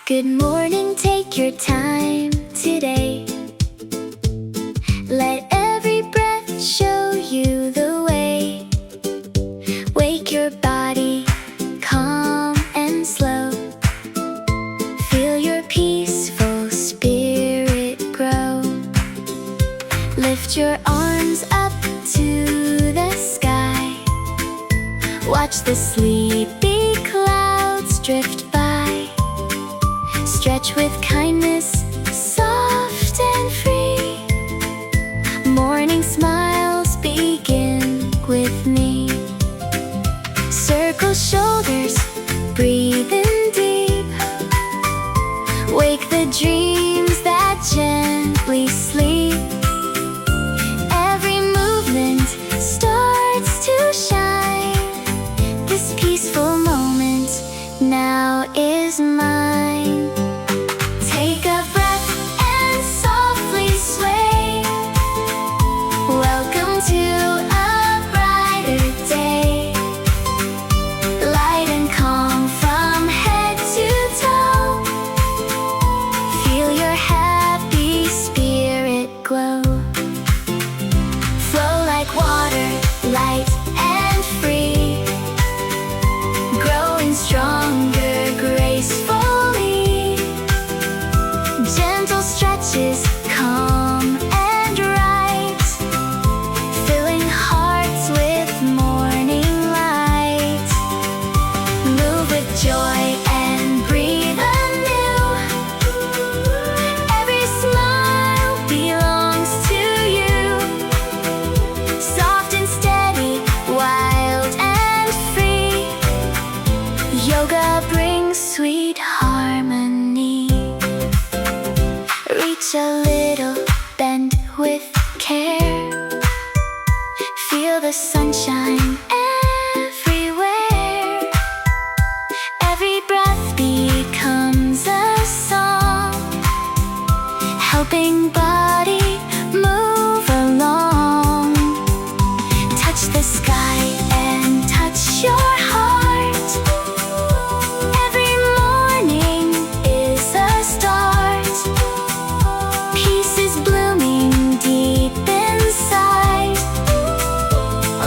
Good morning, take your time today. Let every breath show you the way. Wake your body, calm and slow. Feel your peaceful spirit grow. Lift your arms up to the sky. Watch the sleepy clouds drift by. Stretch with kindness, soft and free. Morning smiles begin with me. Circle shoulders, breathe in deep. Wake the dreams that gently sleep. Every movement starts to shine. This peaceful moment now is mine. Take a breath and softly sway. Welcome to a brighter day. Light and calm from head to toe. Feel your happy spirit glow. Flow like water, light and free. Growing stronger gracefully. Gentle stretches, calm and right. Filling hearts with morning light. Move with joy and breathe anew. Every smile belongs to you. Soft and steady, wild and free. Yoga brings sweet harmony. Reach a little, bend with care. Feel the sunshine everywhere. Every breath becomes a song, helping body move along. Touch the sky and touch your heart. Every morning is a start. Peace is blooming deep inside.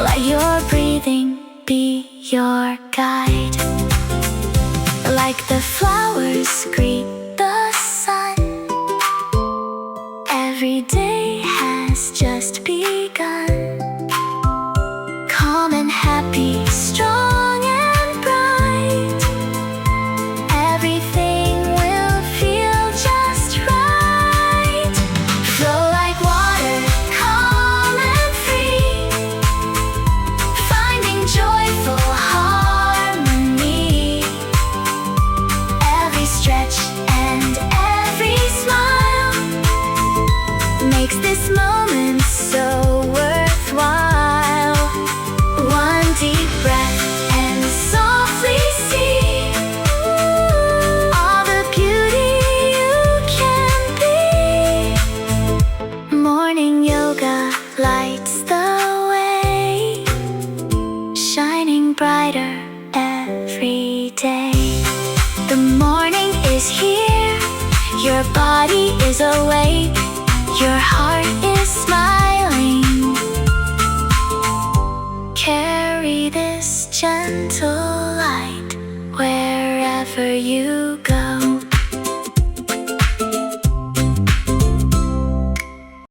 Let your breathing be your guide. Like the flowers greet the sun. Every day has just begun. Calm and happy, strong and bright. Everything will feel just right. Flow like water, calm and free. Finding joyful harmony. Every stretch and every smile makes this moment so worthwhile. One deep breath and softly see all the beauty you can be. Morning yoga lights the way, shining brighter every day. The morning is here, your body is awake, your heart is smiling. Carry this gentle light wherever you go.